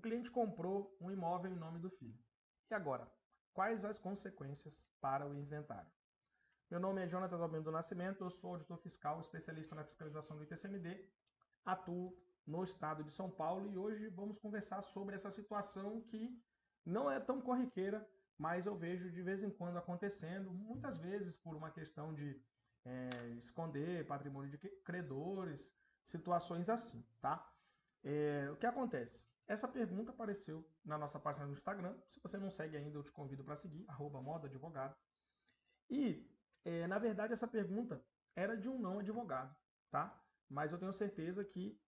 cliente comprou um imóvel em nome do filho. E agora, quais as consequências para o inventário? Meu nome é Jonatas Albino do Nascimento, eu sou auditor fiscal, especialista na fiscalização do ITCMD, atuo no estado de São Paulo e hoje vamos conversar sobre essa situação que não é tão corriqueira, mas eu vejo de vez em quando acontecendo, muitas vezes por uma questão de esconder patrimônio de credores, situações assim, tá? O que acontece? Essa pergunta apareceu na nossa página no Instagram. Se você não segue ainda, eu te convido para seguir, @modoadvogado. E, na verdade, essa pergunta era de um não advogado, tá? Mas eu tenho certeza que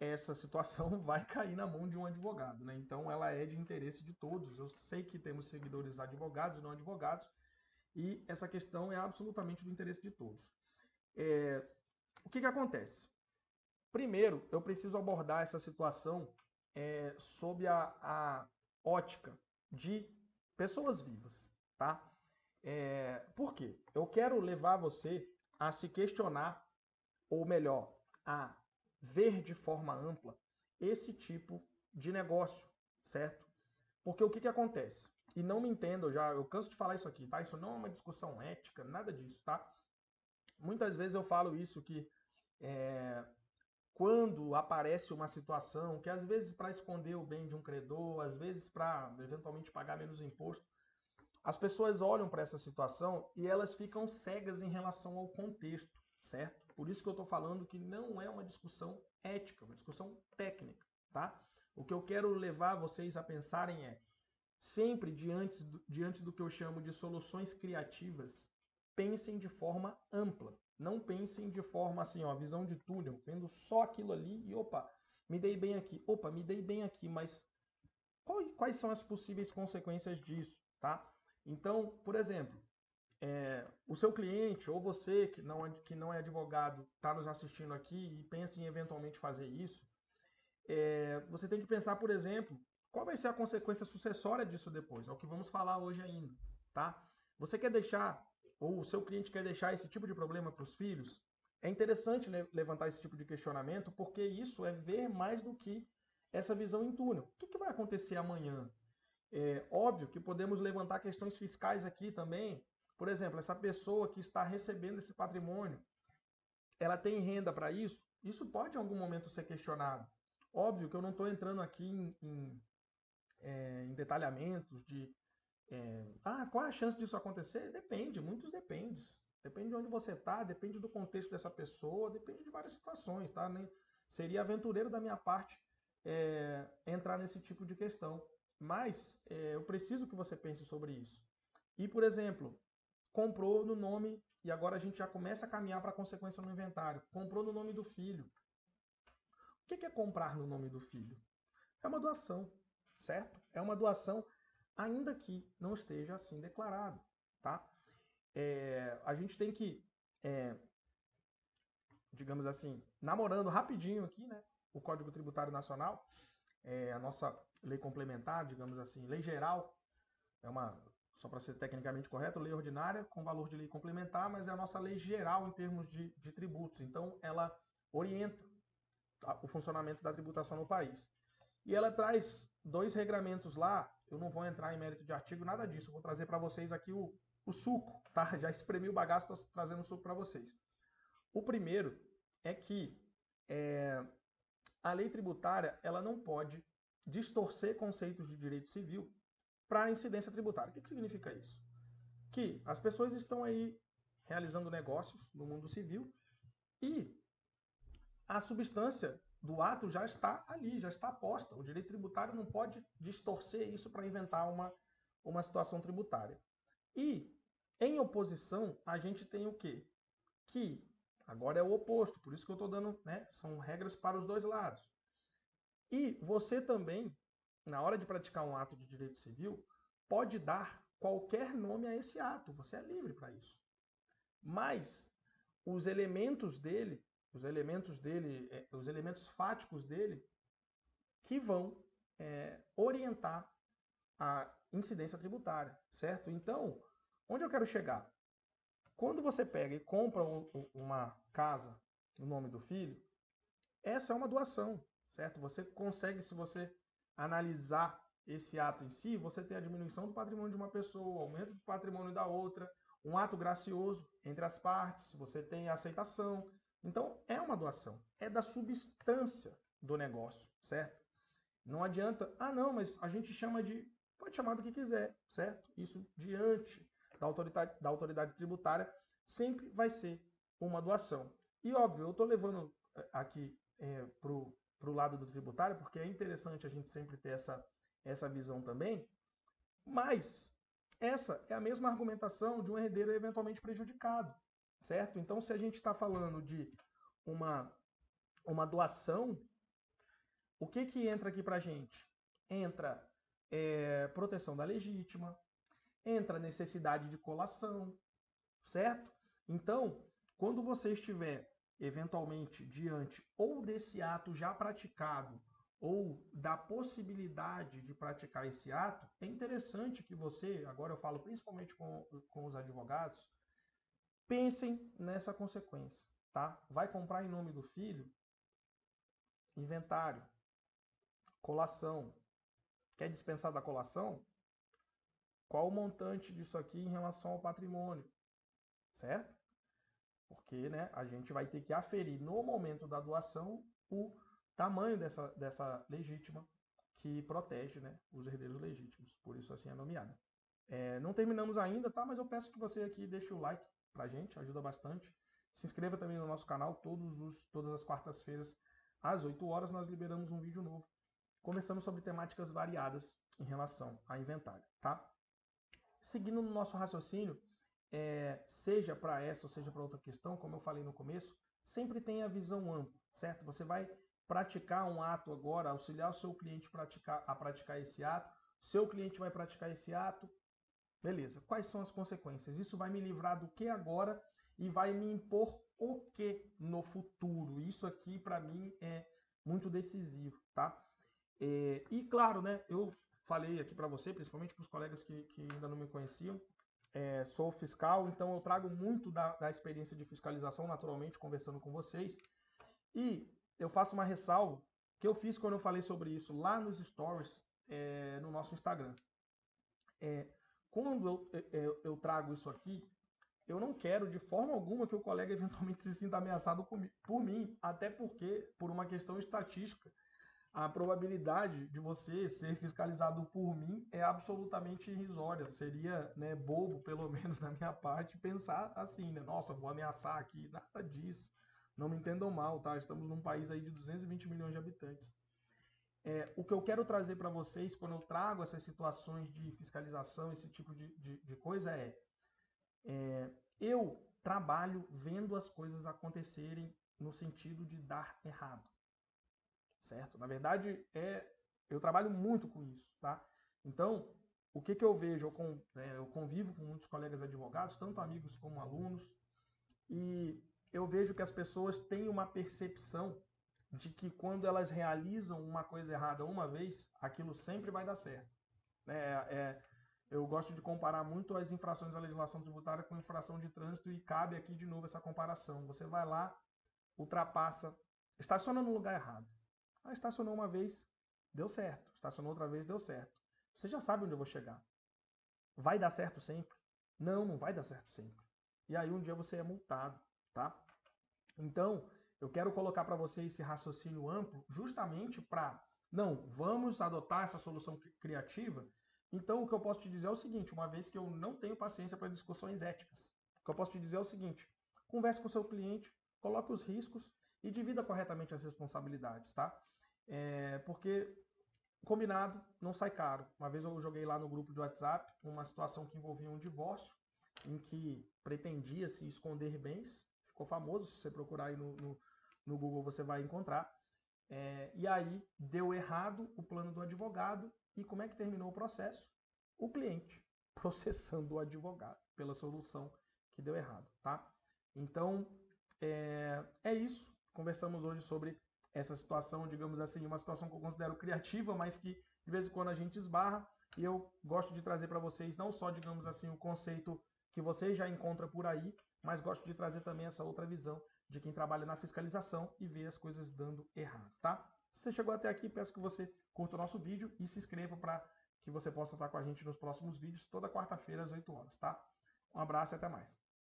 essa situação vai cair na mão de um advogado, né? Então, ela é de interesse de todos. Eu sei que temos seguidores advogados e não advogados, e essa questão é absolutamente do interesse de todos. O que acontece? Primeiro, eu preciso abordar essa situação sob a ótica de pessoas vivas, tá? Por quê? Eu quero levar você a se questionar, ou melhor, a ver de forma ampla esse tipo de negócio, certo? Porque o que acontece? E não me entenda, eu canso de falar isso aqui, tá? Isso não é uma discussão ética, nada disso, tá? Muitas vezes eu falo isso, que quando aparece uma situação que às vezes para esconder o bem de um credor, às vezes para eventualmente pagar menos imposto, as pessoas olham para essa situação e elas ficam cegas em relação ao contexto, certo? Por isso que eu estou falando que não é uma discussão ética, uma discussão técnica, tá? O que eu quero levar vocês a pensarem sempre diante do que eu chamo de soluções criativas, pensem de forma ampla. Não pensem de forma assim, ó, visão de túnel, vendo só aquilo ali e opa, me dei bem aqui, opa, me dei bem aqui, mas quais são as possíveis consequências disso, tá? Então, por exemplo, o seu cliente ou você que não é advogado está nos assistindo aqui e pensa em eventualmente fazer isso, você tem que pensar, por exemplo, qual vai ser a consequência sucessória disso depois? É o que vamos falar hoje ainda, tá? Você quer deixar, ou o seu cliente quer deixar esse tipo de problema para os filhos? É interessante levantar esse tipo de questionamento, porque isso é ver mais do que essa visão em túnel. O que vai acontecer amanhã? É óbvio que podemos levantar questões fiscais aqui também. Por exemplo, essa pessoa que está recebendo esse patrimônio, ela tem renda para isso? Isso pode em algum momento ser questionado. Óbvio que eu não estou entrando aqui em detalhamentos de qual é a chance disso acontecer? Depende, muitos dependes. Depende de onde você está, depende do contexto dessa pessoa, depende de várias situações, tá? Seria aventureiro da minha parte entrar nesse tipo de questão. Mas eu preciso que você pense sobre isso. E, por exemplo, comprou no nome, e agora a gente já começa a caminhar para a consequência no inventário. Comprou no nome do filho. O que é comprar no nome do filho? É uma doação, certo? É uma doação, ainda que não esteja assim declarado, tá? A gente tem que, digamos assim, namorando rapidinho aqui, né? O Código Tributário Nacional, a nossa lei complementar, digamos assim, lei geral, só para ser tecnicamente correto, lei ordinária com valor de lei complementar, mas é a nossa lei geral em termos de tributos. Então, ela orienta o funcionamento da tributação no país. E ela traz 2 regramentos lá, eu não vou entrar em mérito de artigo, nada disso, eu vou trazer para vocês aqui o suco, tá? Já espremi o bagaço, estou trazendo o suco para vocês. O primeiro é que a lei tributária ela não pode distorcer conceitos de direito civil para a incidência tributária. O que significa isso? Que as pessoas estão aí realizando negócios no mundo civil e a substância do ato já está ali, já está posta. O direito tributário não pode distorcer isso para inventar uma situação tributária. E, em oposição, a gente tem o quê? Que agora é o oposto, por isso que eu estou dando, né? São regras para os dois lados. E você também, na hora de praticar um ato de direito civil, pode dar qualquer nome a esse ato, você é livre para isso. Mas os elementos fáticos dele, que vão orientar a incidência tributária, certo? Então, onde eu quero chegar? Quando você pega e compra uma casa no nome do filho, essa é uma doação, certo? Você consegue, se você analisar esse ato em si, você tem a diminuição do patrimônio de uma pessoa, o aumento do patrimônio da outra, um ato gracioso entre as partes, você tem a aceitação. Então, é uma doação, é da substância do negócio, certo? Não adianta, não, mas a gente chama de, pode chamar do que quiser, certo? Isso diante da autoridade tributária sempre vai ser uma doação. E óbvio, eu estou levando aqui para o lado do tributário, porque é interessante a gente sempre ter essa visão também, mas essa é a mesma argumentação de um herdeiro eventualmente prejudicado, certo? Então, se a gente está falando de uma doação, o que entra aqui para a gente? Entra proteção da legítima, entra necessidade de colação, certo? Então, quando você estiver eventualmente diante ou desse ato já praticado ou da possibilidade de praticar esse ato, é interessante que você, agora eu falo principalmente com os advogados, pensem nessa consequência, tá? Vai comprar em nome do filho? Inventário, colação. Quer dispensar da colação? Qual o montante disso aqui em relação ao patrimônio? Certo? Porque, né, a gente vai ter que aferir no momento da doação o tamanho dessa legítima que protege, né, os herdeiros legítimos. Por isso assim é nomeada. Não terminamos ainda, tá? Mas eu peço que você aqui deixe o like pra gente, ajuda bastante. Se inscreva também no nosso canal, todas as quartas-feiras, às 8 horas, nós liberamos um vídeo novo, conversando sobre temáticas variadas em relação a inventário, tá? Seguindo no nosso raciocínio, seja para essa ou seja para outra questão, como eu falei no começo, sempre tenha a visão ampla, certo? Você vai praticar um ato agora, auxiliar o seu cliente a praticar esse ato, seu cliente vai praticar esse ato, beleza. Quais são as consequências? Isso vai me livrar do que agora e vai me impor o que no futuro? Isso aqui, para mim, é muito decisivo, tá? E claro, né, eu falei aqui para você, principalmente para os colegas que ainda não me conheciam, sou fiscal, então eu trago muito da experiência de fiscalização, naturalmente, conversando com vocês. E eu faço uma ressalva que eu fiz quando eu falei sobre isso lá nos stories no nosso Instagram. Quando eu trago isso aqui, eu não quero de forma alguma que o colega eventualmente se sinta ameaçado por mim, até porque, por uma questão estatística, a probabilidade de você ser fiscalizado por mim é absolutamente irrisória. Seria, né, bobo, pelo menos da minha parte, pensar assim, né? Nossa, vou ameaçar aqui. Nada disso. Não me entendam mal, tá? Estamos num país aí de 220 milhões de habitantes. O que eu quero trazer para vocês, quando eu trago essas situações de fiscalização, esse tipo de coisa, eu trabalho vendo as coisas acontecerem no sentido de dar errado. Certo? Na verdade, eu trabalho muito com isso, tá? Então, o que eu vejo? Eu convivo com muitos colegas advogados, tanto amigos como alunos, e eu vejo que as pessoas têm uma percepção de que quando elas realizam uma coisa errada uma vez, aquilo sempre vai dar certo. Eu gosto de comparar muito as infrações à legislação tributária com infração de trânsito e cabe aqui de novo essa comparação. Você vai lá, ultrapassa, estaciona no lugar errado. Estacionou uma vez, deu certo. Estacionou outra vez, deu certo. Você já sabe onde eu vou chegar. Vai dar certo sempre? Não, não vai dar certo sempre. E aí um dia você é multado, tá? Então, eu quero colocar para você esse raciocínio amplo justamente para, não, vamos adotar essa solução criativa. Então, o que eu posso te dizer é o seguinte, uma vez que eu não tenho paciência para discussões éticas, o que eu posso te dizer é o seguinte, converse com o seu cliente, coloque os riscos e divida corretamente as responsabilidades, tá? Porque combinado não sai caro. Uma vez eu joguei lá no grupo de WhatsApp uma situação que envolvia um divórcio, em que pretendia se esconder bens, ficou famoso, se você procurar aí no Google você vai encontrar. E aí deu errado o plano do advogado, e como é que terminou o processo? O cliente processando o advogado pela solução que deu errado, tá? Então, é isso. Conversamos hoje sobre essa situação, digamos assim, uma situação que eu considero criativa, mas que de vez em quando a gente esbarra, e eu gosto de trazer para vocês não só, digamos assim, o conceito que vocês já encontram por aí, mas gosto de trazer também essa outra visão de quem trabalha na fiscalização e vê as coisas dando errado, tá? Se você chegou até aqui, peço que você curta o nosso vídeo e se inscreva para que você possa estar com a gente nos próximos vídeos, toda quarta-feira às 8 horas, tá? Um abraço e até mais.